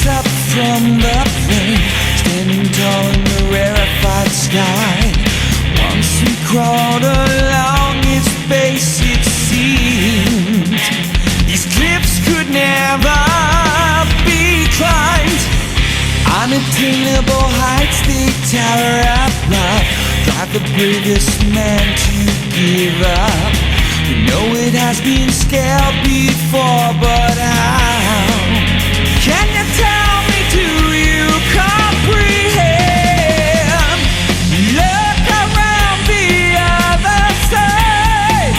up from the plain, standing tall in the rarefied sky. Once we crawled along its base, it seemed these cliffs could never be climbed. Unattainable heights, they tower above, drive the bravest man to give up. You know it has been scaled before, but how? Can you tell me, do you comprehend? Look around the other side,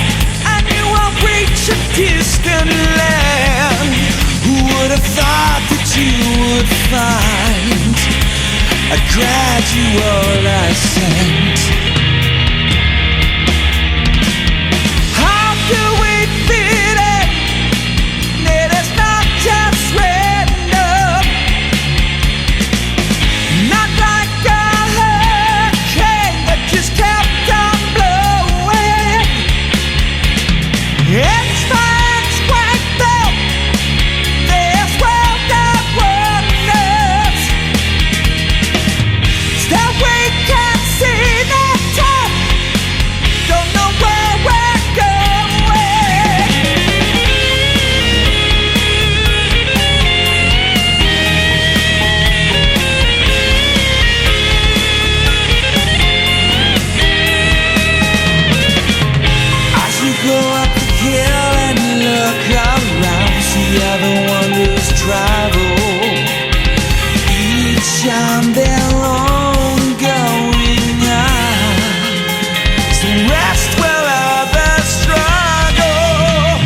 and you will reach a distant land. Who would have thought that you would find a gradual ascent? How do we fit it? Let us not just random, not like a hurricane that just kept on blowing. It's my ex-wife though, this world that wonders. Still we can't see the top, don't know where we're going. As you go up the hill and look around, see other wonders travel, each on their own going on. Some rest while others struggle.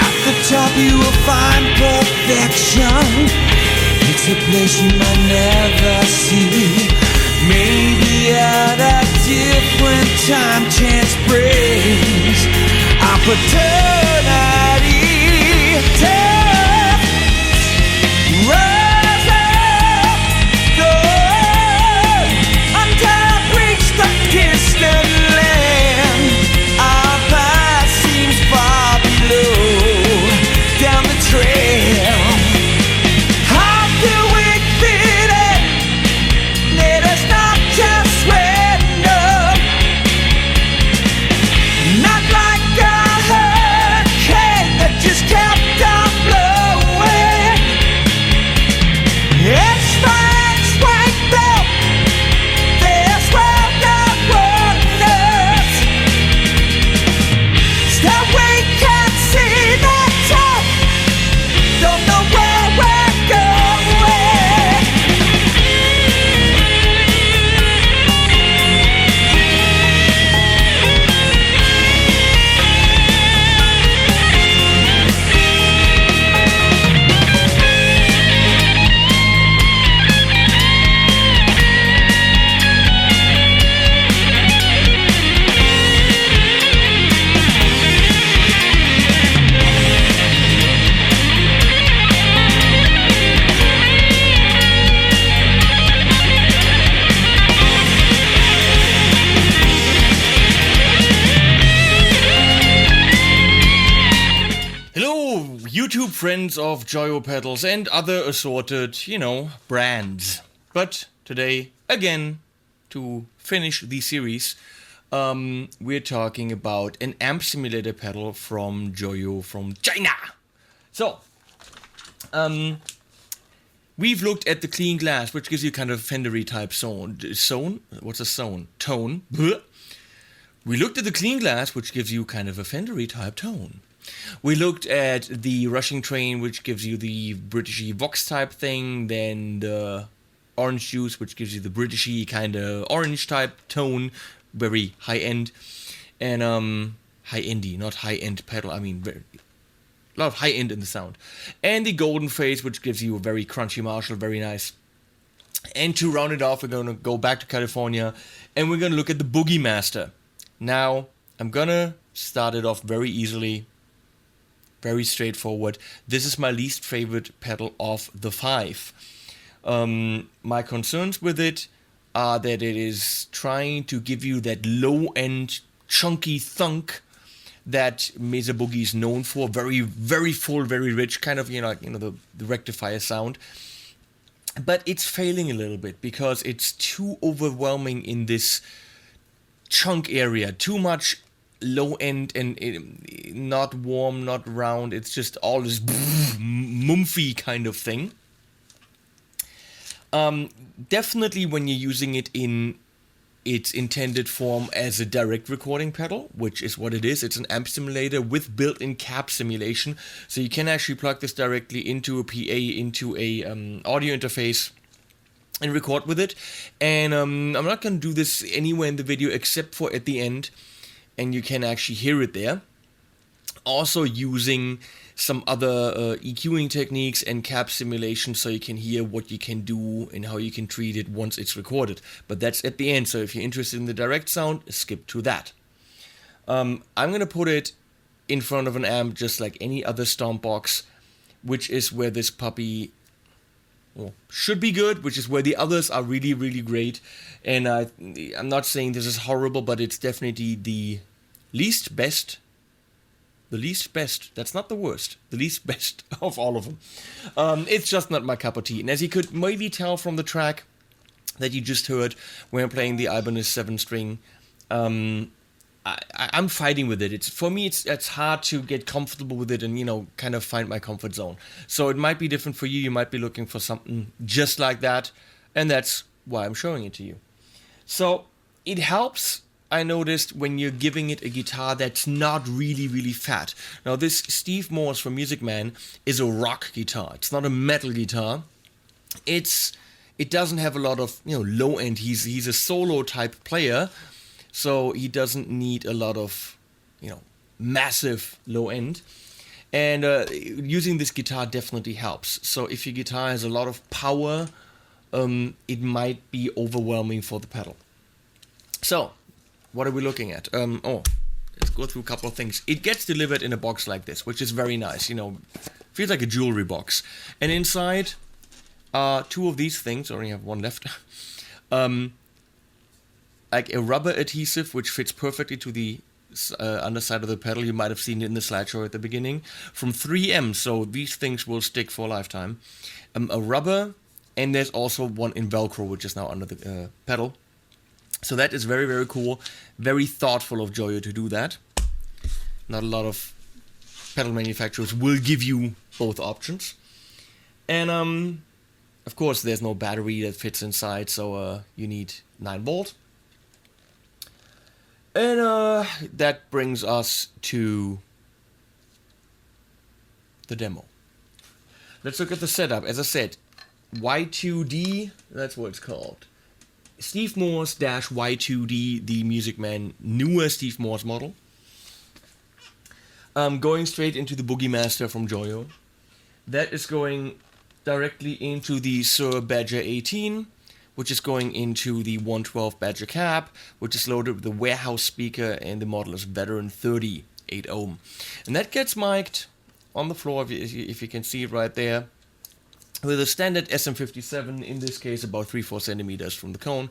At the top you will find perfection. It's a place you might never see. Maybe at a different time chance brings opportunity. Tough, rise up, go until I reach the distant land. Our path seems far below, down the trail. How do we fit it? Let us not just random, not like a hurricane that just kept on blowing. It's my ex-wife though, this world that wonders. Still we can't see the top, don't know where we're going. Hello, YouTube friends of Joyo pedals and other assorted, brands. But today, again, to finish the series, we're talking about an amp simulator pedal from Joyo from China. So, we've looked at the clean glass, which gives you kind of Fendery type zone. What's a zone? Tone. Bleh. We looked at the clean glass, which gives you kind of a Fendery type tone. We looked at the rushing train, which gives you the Britishy Vox type thing, then the orange juice, which gives you the Britishy kind of orange type tone, very high end, and high endy, not high end pedal. I mean, a lot of high end in the sound, and the golden phase, which gives you a very crunchy Marshall, very nice. And to round it off, we're gonna go back to California, and we're gonna look at the Boogie Master. Now, I'm gonna start it off very easily. Very straightforward. This is my least favorite pedal of the 5. My concerns with it are that it is trying to give you that low-end chunky thunk that Mesa Boogie is known for. Very, very full, very rich, kind of, the rectifier sound. But it's failing a little bit because it's too overwhelming in this chunk area. Too much low end and not warm, not round. It's just all this mumphy kind of thing. Definitely when you're using it in its intended form as a direct recording pedal, which is what it is. It's an amp simulator with built-in cap simulation, so you can actually plug this directly into a PA, into a audio interface, and record with it. And I'm not going to do this anywhere in the video except for at the end, and you can actually hear it there. Also using some other EQing techniques and cap simulation, so you can hear what you can do and how you can treat it once it's recorded. But that's at the end, so if you're interested in the direct sound, skip to that. I'm going to put it in front of an amp just like any other stomp box, which is where this puppy should be good, which is where the others are really, really great. And I'm not saying this is horrible, but it's definitely the least best. The least best, that's not the worst, the least best of all of them. It's just not my cup of tea. And as you could maybe tell from the track that you just heard when I'm playing the Ibanez 7-string, I'm fighting with it. For me, it's hard to get comfortable with it and, kind of find my comfort zone. So it might be different for you. You might be looking for something just like that. And that's why I'm showing it to you. So it helps, I noticed, when you're giving it a guitar that's not really, really fat. Now, this Steve Morse from Music Man is a rock guitar. It's not a metal guitar. It doesn't have a lot of, low end. He's a solo type player, so he doesn't need a lot of, massive low end. And using this guitar definitely helps. So if your guitar has a lot of power, it might be overwhelming for the pedal. So what are we looking at? Let's go through a couple of things. It gets delivered in a box like this, which is very nice. Feels like a jewelry box. And inside are two of these things. I only have one left. Like a rubber adhesive, which fits perfectly to the underside of the pedal. You might have seen it in the slideshow at the beginning. From 3M, so these things will stick for a lifetime. A rubber, and there's also one in Velcro, which is now under the pedal. So that is very, very cool. Very thoughtful of Joyo to do that. Not a lot of pedal manufacturers will give you both options. And of course there's no battery that fits inside, so you need 9 volt. And that brings us to the demo. Let's look at the setup. As I said, Y2D, that's what it's called. Steve Morse Y2D, the Music Man newer Steve Morse model. Going straight into the Boogie Master from Joyo. That is going directly into the Sir Badger 18, which is going into the 112 Badger Cap, which is loaded with the warehouse speaker, and the model is Veteran 30, 8 ohm. And that gets mic'd on the floor, if you can see it right there, with a standard SM57, in this case about 3-4 centimeters from the cone,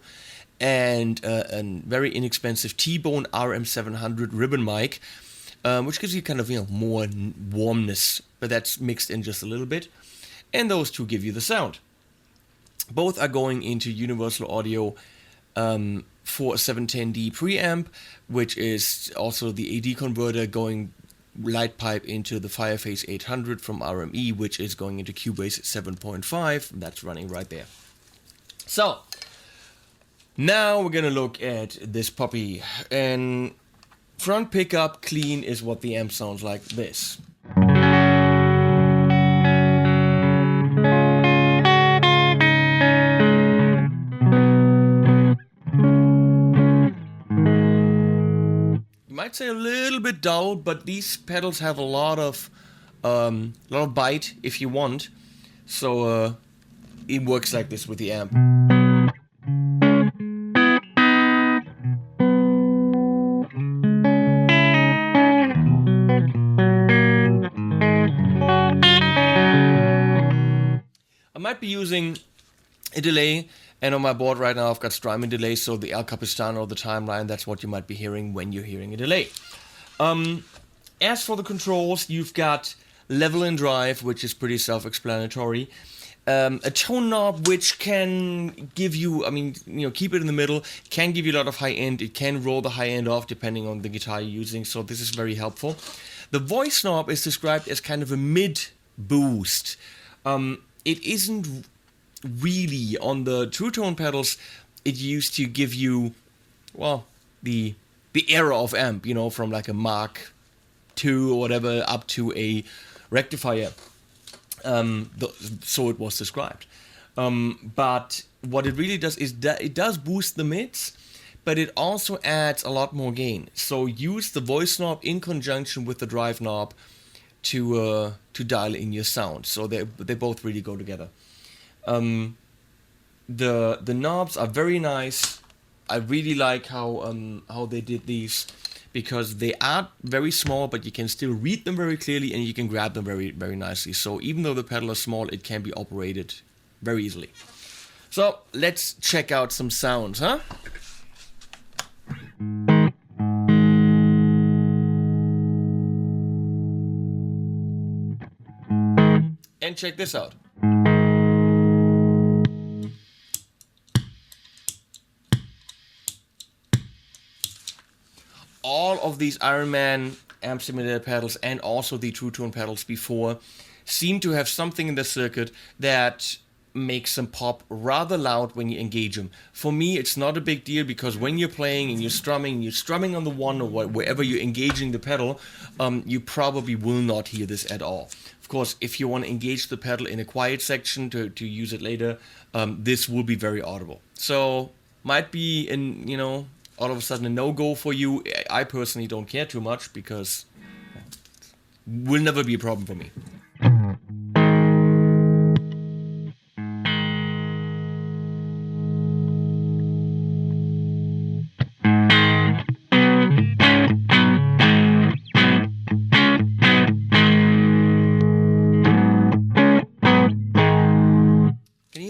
and a very inexpensive T-Bone RM700 ribbon mic, which gives you kind of more warmness, but that's mixed in just a little bit, and those two give you the sound. Both are going into Universal Audio for a 710D preamp, which is also the AD converter going light pipe into the Fireface 800 from RME, which is going into Cubase 7.5. That's running right there. So now we're gonna look at this puppy, and front pickup clean is what the amp sounds like this. I'd say a little bit dull, but these pedals have a lot of bite if you want, so it works like this with the amp. I might be using a delay, and on my board right now I've got Strymon delay, so the El Capistrano, the timeline, that's what you might be hearing when you're hearing a delay. As for the controls, you've got level and drive, which is pretty self-explanatory. A tone knob which can give you, keep it in the middle, can give you a lot of high end. It can roll the high end off depending on the guitar you're using, so this is very helpful. The voice knob is described as kind of a mid boost. It isn't really on the True Tone pedals. It used to give you, well, the era of amp, from like a Mark II or whatever up to a rectifier. So it was described. But what it really does is that it does boost the mids, but it also adds a lot more gain. So use the voice knob in conjunction with the drive knob to dial in your sound. So they both really go together. The knobs are very nice. I really like how they did these, because they are very small, but you can still read them very clearly and you can grab them very, very nicely. So even though the pedal is small, it can be operated very easily. So let's check out some sounds, huh? And check this out. All of these Ironman amp simulator pedals and also the True Tone pedals before seem to have something in the circuit that makes them pop rather loud when you engage them. For me, it's not a big deal, because when you're playing and you're strumming on the one or wherever you're engaging the pedal, you probably will not hear this at all. Of course, if you want to engage the pedal in a quiet section to use it later, this will be very audible. So might be all of a sudden a no-go for you. I personally don't care too much, because will never be a problem for me.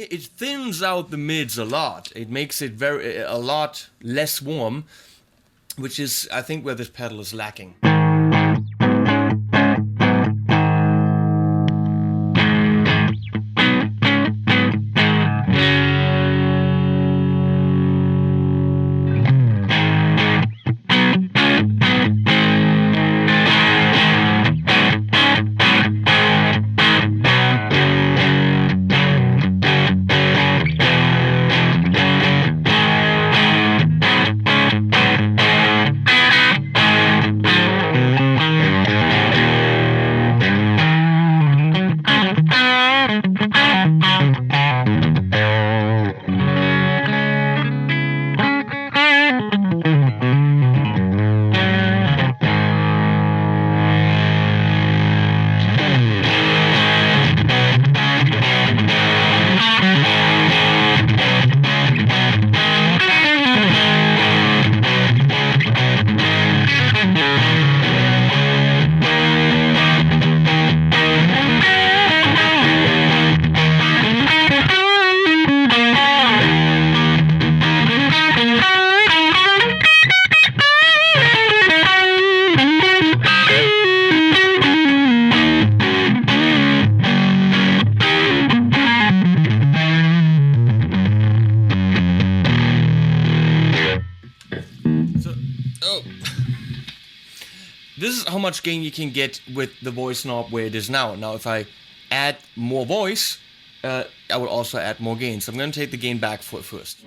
It thins out the mids a lot. It makes it a lot less warm, which is, I think, where this pedal is lacking. This is how much gain you can get with the voice knob where it is now. Now, if I add more voice, I will also add more gain. So I'm going to take the gain back for first.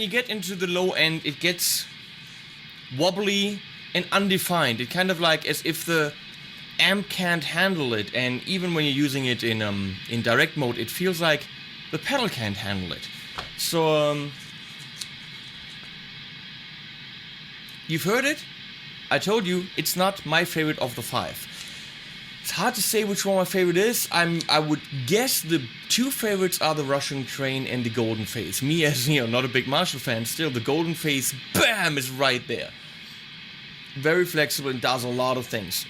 you get into the low end, it gets wobbly and undefined. It kind of like as if the amp can't handle it, and even when you're using it in direct mode, it feels like the pedal can't handle it. So you've heard it. I told you it's not my favorite of the 5. It's hard to say which one my favorite is. I would guess the 2 favorites are the Rushing Train and the Golden Face. Me, as not a big Marshall fan, still the Golden Face, bam, is right there. Very flexible and does a lot of things.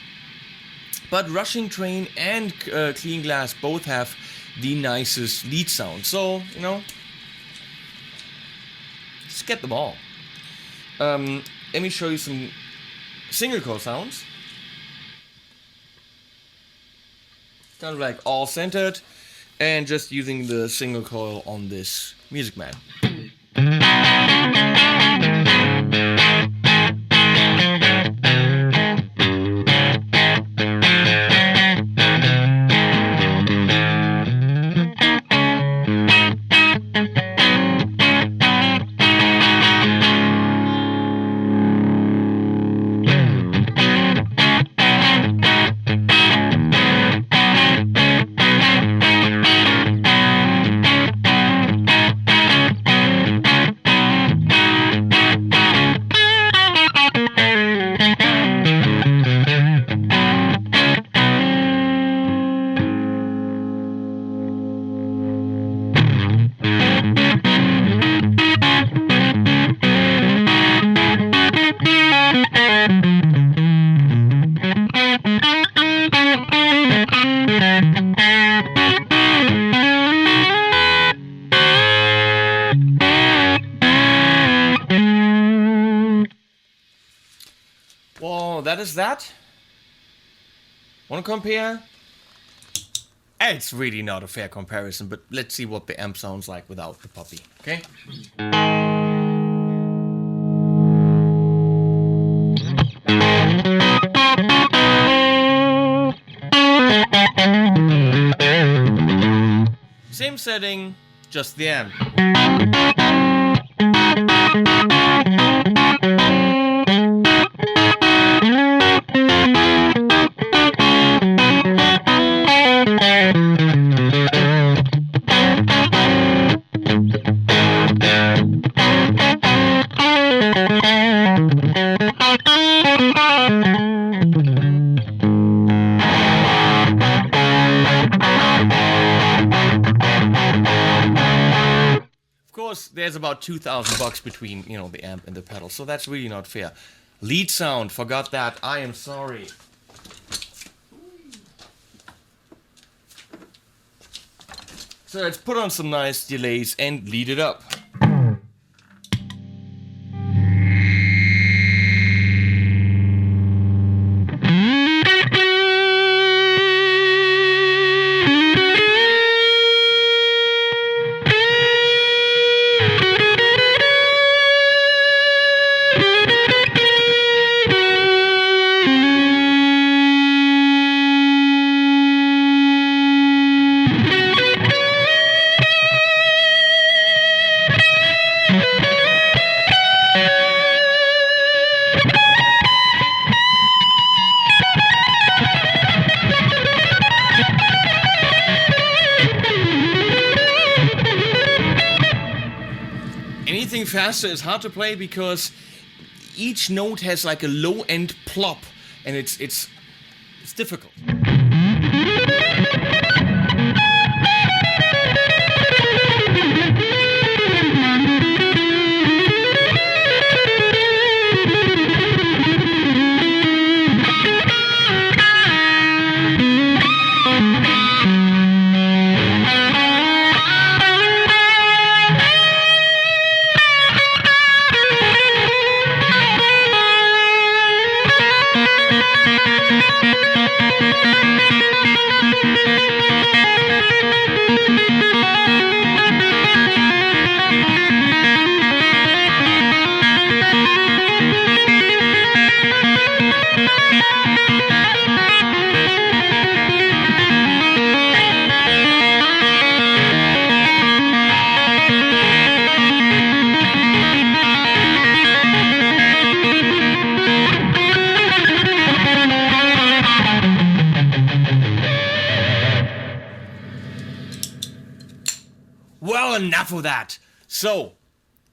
But Rushing Train and Clean Glass both have the nicest lead sound. So, just get them all. Let me show you some single coil sounds. Kind of like all centered, and just using the single coil on this Music Man. Well, that is that. Want to compare? It's really not a fair comparison, but let's see what the amp sounds like without the puppy, okay? Same setting, just the amp. There's about $2,000 between, the amp and the pedal, so that's really not fair. Lead sound, forgot that. I am sorry. So let's put on some nice delays and lead it up. Anything faster is hard to play because each note has like a low end plop, and it's difficult. Well, enough of that. So,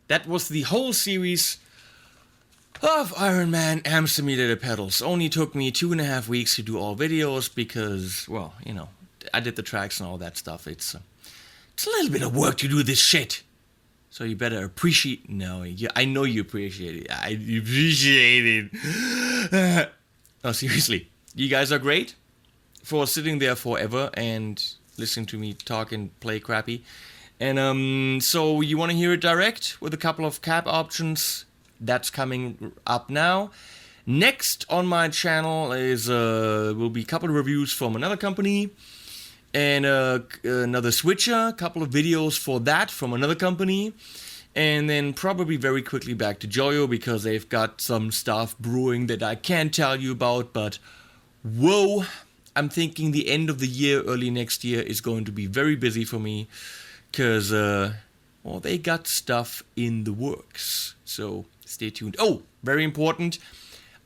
that was the whole series of Ironman amp simulator pedals. Only took me 2.5 weeks to do all videos because, well, you know, I did the tracks and all that stuff. It's a little bit of work to do this shit. So you better appreciate. No, I know you appreciate it. I appreciate it. No, seriously, you guys are great for sitting there forever and listening to me talk and play crappy. And so you want to hear it direct with a couple of cap options. That's coming up now. Next on my channel is will be a couple of reviews from another company and another switcher, a couple of videos for that from another company, and then probably very quickly back to Joyo because they've got some stuff brewing that I can't tell you about, but whoa, I'm thinking the end of the year, early next year is going to be very busy for me because, well, they got stuff in the works, so stay tuned. Oh, very important,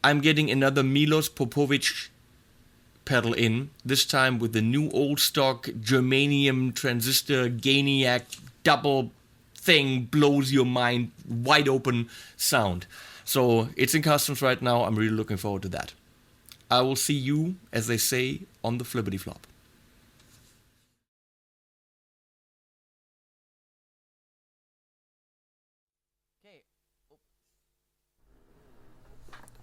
I'm getting another Milos Popovic pedal in, this time with the new old stock germanium transistor Gainiac double thing, blows your mind wide open sound. So it's in customs right now. I'm really looking forward to that. I will see you, as they say, on the flippity flop.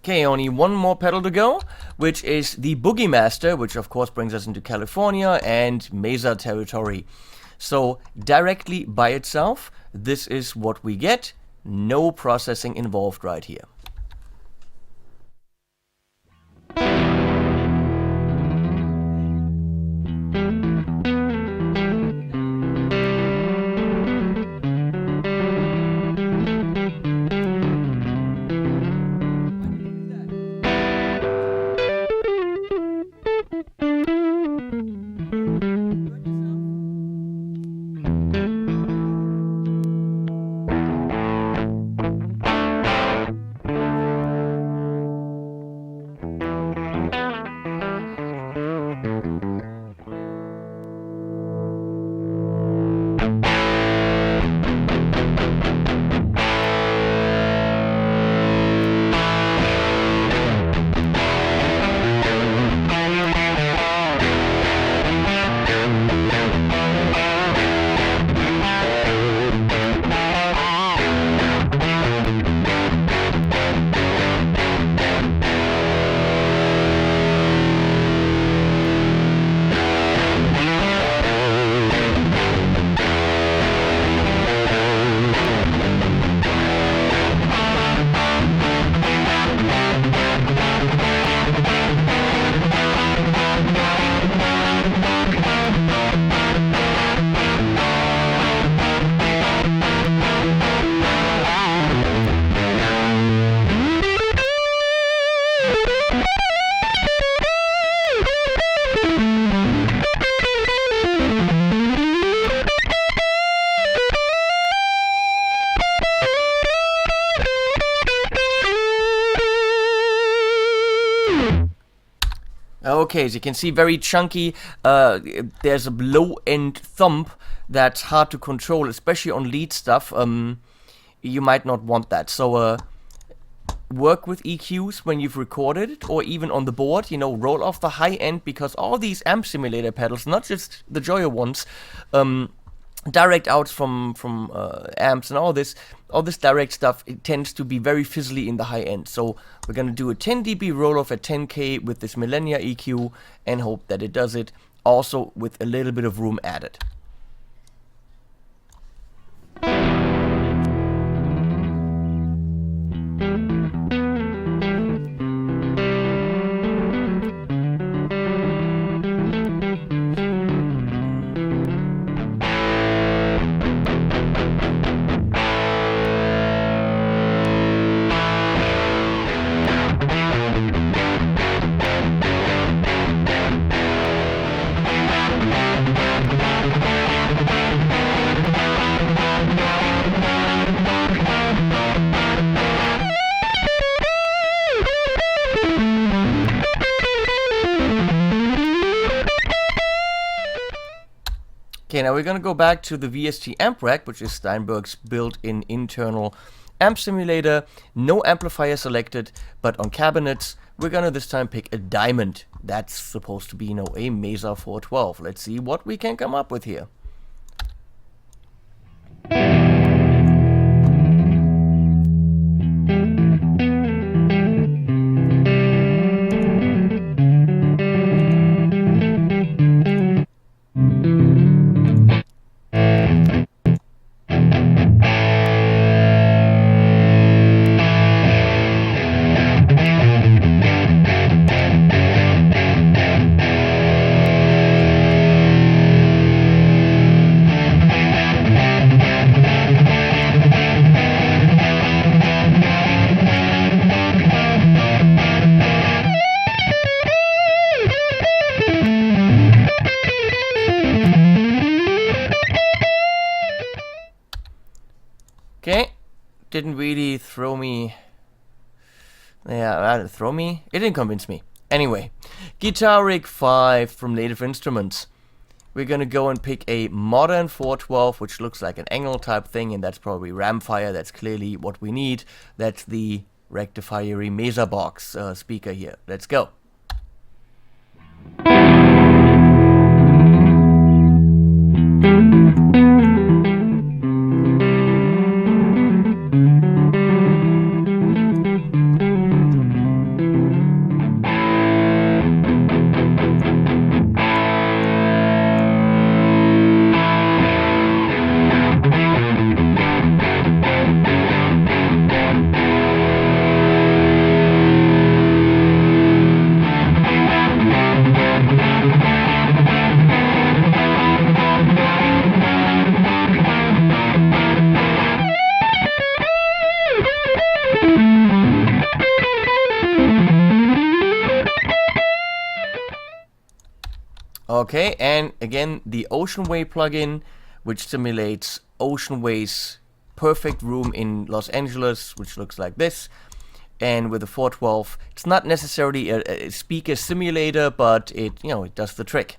Okay, only one more pedal to go, which is the Boogie Master, which of course brings us into California and Mesa territory. So directly by itself, this is what we get. No processing involved right here. Okay, as you can see, very chunky. There's a low-end thump that's hard to control, especially on lead stuff. You might not want that. So work with EQs when you've recorded it, or even on the board. You know, roll off the high end, because all these amp simulator pedals, not just the Joyo ones, direct outs from amps and all this direct stuff, it tends to be very fizzly in the high end. So we're gonna do a 10 dB roll off at 10K with this Millennia EQ and hope that it does it, also with a little bit of room added. Okay, now we're gonna go back to the VST amp rack, which is Steinberg's built-in internal amp simulator. No amplifier selected, but on cabinets, we're gonna this time pick a diamond. That's supposed to be, you know, a Mesa 412. Let's see what we can come up with here. Okay, didn't really throw me. Yeah, throw me? It didn't convince me. Anyway, Guitar Rig 5 from Native Instruments. We're gonna go and pick a modern 412, which looks like an angle type thing, and that's probably Ramfire. That's clearly what we need. That's the rectifiery Mesa box speaker here. Let's go. Okay, and again, the Ocean Way plugin, which simulates Ocean Way's perfect room in Los Angeles, which looks like this. And with the 412, it's not necessarily a speaker simulator, but it, you know, it does the trick.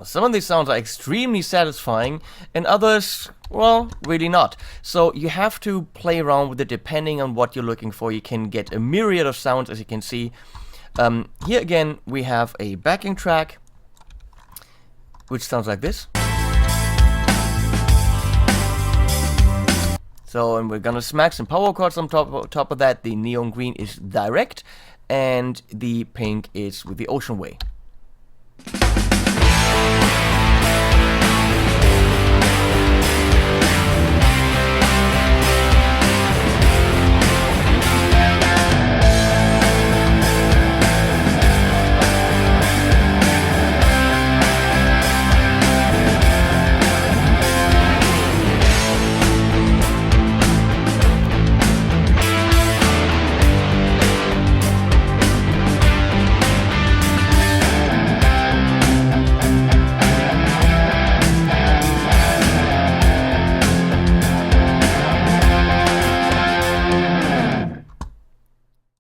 Some of these sounds are extremely satisfying, and others, well, really not. So you have to play around with it depending on what you're looking for. You can get a myriad of sounds, as you can see. Here again, we have a backing track, which sounds like this. So, and we're gonna smack some power chords on top of that. The neon green is direct, and the pink is with the Ocean Way.